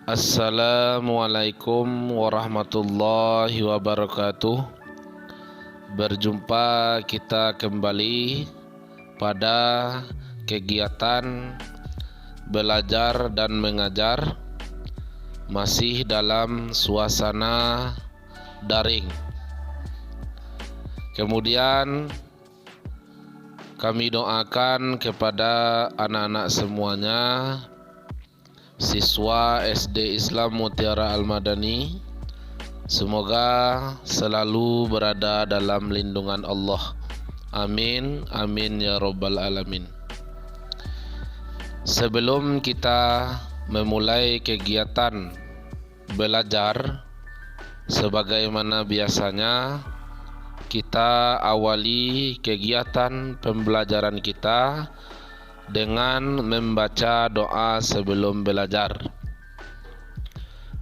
Assalamualaikum warahmatullahi wabarakatuh. Berjumpa kita kembali pada kegiatan belajar dan mengajar, masih dalam suasana daring. Kemudian kami doakan kepada anak-anak semuanya, siswa SD Islam Mutiara Al-Madani, semoga selalu berada dalam lindungan Allah. Amin, amin ya rabbal alamin. Sebelum kita memulai kegiatan belajar, sebagaimana biasanya kita awali kegiatan pembelajaran kita dengan membaca doa sebelum belajar.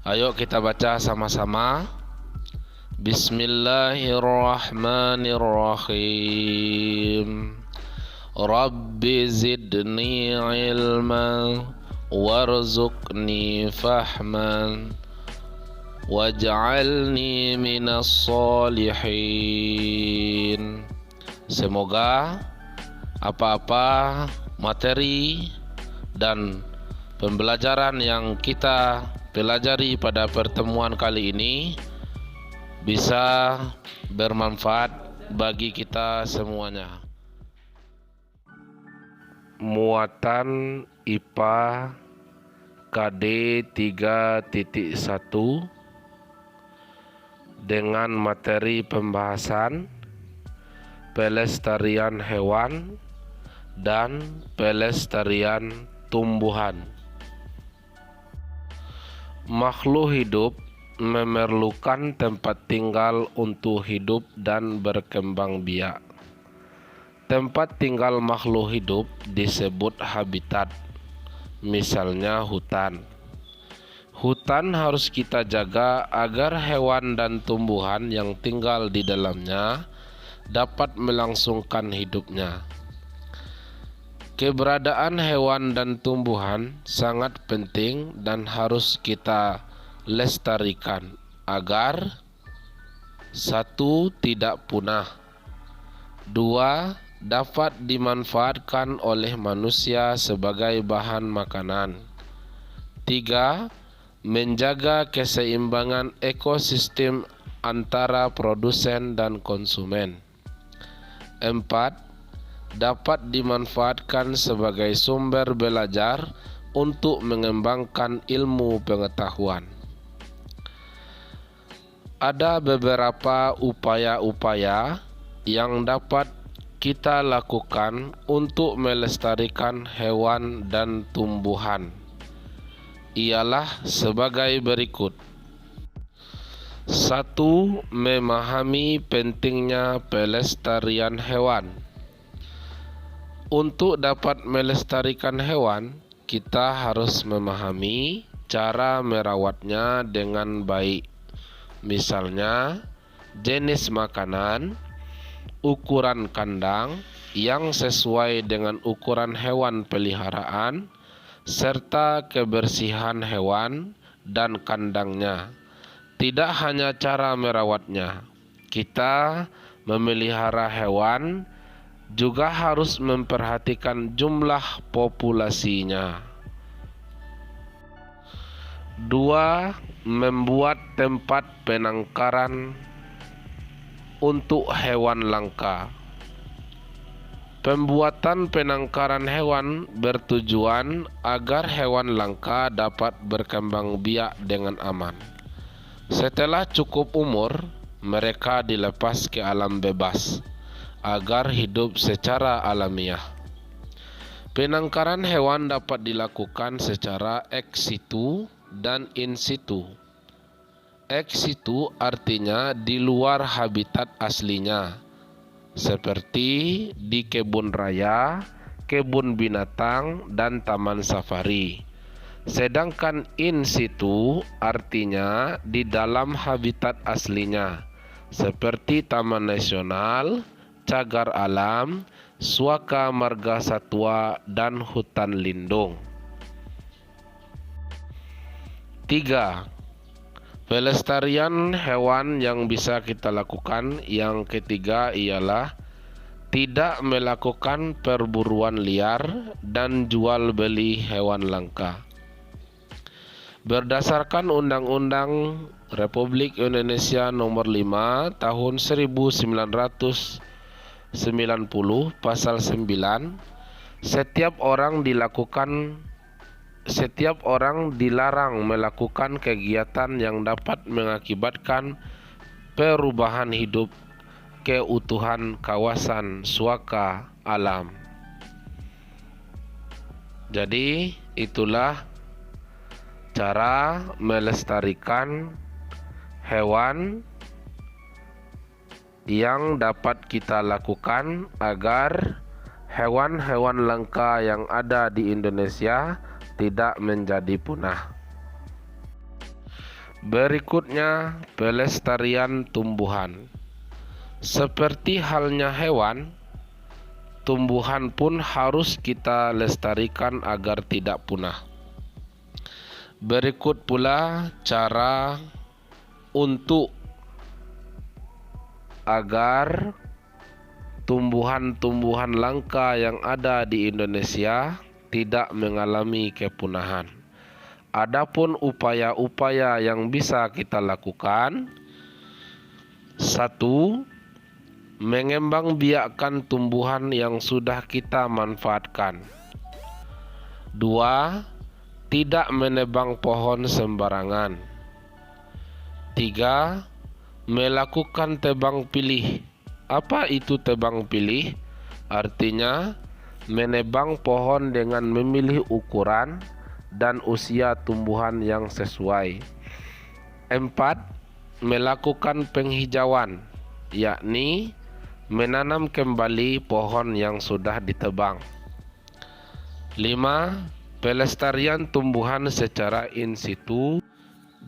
Ayo kita baca sama-sama. Bismillahirrahmanirrahim. Rabbi zidni ilman warzuqni fahman waj'alni minas solihin. Semoga apa-apa materi dan pembelajaran yang kita pelajari pada pertemuan kali ini bisa bermanfaat bagi kita semuanya. Muatan IPA KD 3.1 dengan materi pembahasan pelestarian hewan dan pelestarian tumbuhan. Makhluk hidup memerlukan tempat tinggal untuk hidup dan berkembang biak. Tempat tinggal makhluk hidup disebut habitat, misalnya hutan. Hutan harus kita jaga agar hewan dan tumbuhan yang tinggal di dalamnya dapat melangsungkan hidupnya. Keberadaan hewan dan tumbuhan sangat penting dan harus kita lestarikan agar 1. Tidak punah, 2. Dapat dimanfaatkan oleh manusia sebagai bahan makanan, 3. Menjaga keseimbangan ekosistem antara produsen dan konsumen, 4. Dapat dimanfaatkan sebagai sumber belajar untuk mengembangkan ilmu pengetahuan. Ada beberapa upaya-upaya yang dapat kita lakukan untuk melestarikan hewan dan tumbuhan. Ialah sebagai berikut. 1. Memahami pentingnya pelestarian hewan. Untuk dapat melestarikan hewan, kita harus memahami cara merawatnya dengan baik. Misalnya, jenis makanan, ukuran kandang yang sesuai dengan ukuran hewan peliharaan, serta kebersihan hewan dan kandangnya. Tidak hanya cara merawatnya, kita memelihara hewan juga harus memperhatikan jumlah populasinya. 2. Membuat tempat penangkaran untuk hewan langka. Pembuatan penangkaran hewan bertujuan agar hewan langka dapat berkembang biak dengan aman. Setelah cukup umur, mereka dilepas ke alam bebas agar hidup secara alamiah. Penangkaran hewan dapat dilakukan secara ex situ dan in situ. Ex situ artinya di luar habitat aslinya, seperti di kebun raya, kebun binatang, dan taman safari. Sedangkan in situ artinya di dalam habitat aslinya, seperti taman nasional, cagar alam, suaka marga satwa, dan hutan lindung. 3. Pelestarian hewan yang bisa kita lakukan. Yang ketiga ialah tidak melakukan perburuan liar dan jual beli hewan langka. Berdasarkan Undang-Undang Republik Indonesia Nomor 5 Tahun 1990 Pasal 9, setiap orang dilarang melakukan kegiatan yang dapat mengakibatkan perubahan hidup keutuhan kawasan suaka alam. Jadi itulah cara melestarikan hewan yang dapat kita lakukan agar hewan-hewan langka yang ada di Indonesia tidak menjadi punah. Berikutnya, pelestarian tumbuhan. Seperti halnya hewan, tumbuhan pun harus kita lestarikan agar tidak punah. Berikut pula cara untuk agar tumbuhan-tumbuhan langka yang ada di Indonesia tidak mengalami kepunahan. Adapun upaya-upaya yang bisa kita lakukan: 1. Mengembangbiakkan tumbuhan yang sudah kita manfaatkan. 2. Tidak menebang pohon sembarangan. 3. Melakukan tebang pilih. Apa itu tebang pilih? Artinya menebang pohon dengan memilih ukuran dan usia tumbuhan yang sesuai. 4. Melakukan penghijauan, yakni menanam kembali pohon yang sudah ditebang. 5. Pelestarian tumbuhan secara in situ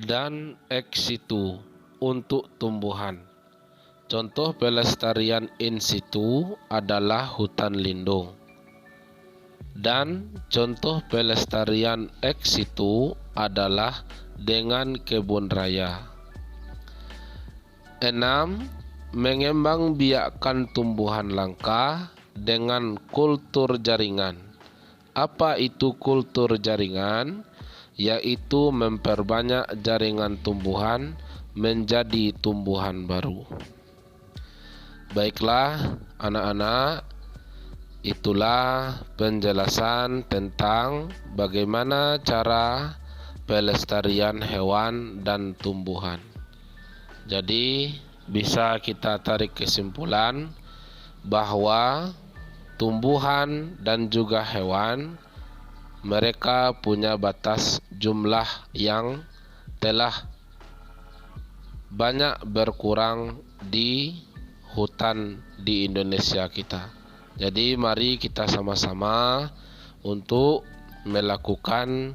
dan ex situ untuk tumbuhan. Contoh pelestarian in situ adalah hutan lindung. Dan contoh pelestarian ex situ adalah dengan kebun raya. 6. Mengembangbiakkan tumbuhan langka dengan kultur jaringan. Apa itu kultur jaringan? Yaitu memperbanyak jaringan tumbuhan menjadi tumbuhan baru. Baiklah anak-anak, itulah penjelasan tentang bagaimana cara pelestarian hewan dan tumbuhan. Jadi bisa kita tarik kesimpulan bahwa tumbuhan dan juga hewan mereka punya batas jumlah yang telah banyak berkurang di hutan di Indonesia kita. Jadi mari kita sama-sama untuk melakukan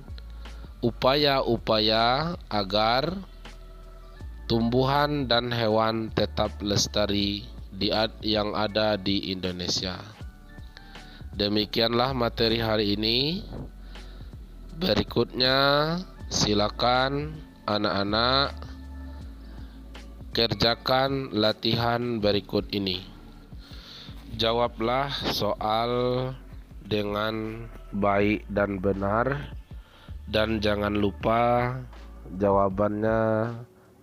upaya-upaya agar tumbuhan dan hewan tetap lestari yang ada di Indonesia. Demikianlah materi hari ini. Berikutnya silakan anak-anak kerjakan latihan berikut ini. Jawablah soal dengan baik dan benar, dan jangan lupa jawabannya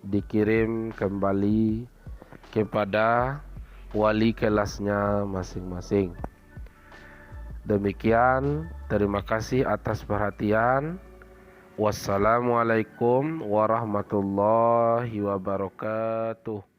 dikirim kembali kepada wali kelasnya masing-masing. Demikian, terima kasih atas perhatian. Wassalamualaikum warahmatullahi wabarakatuh.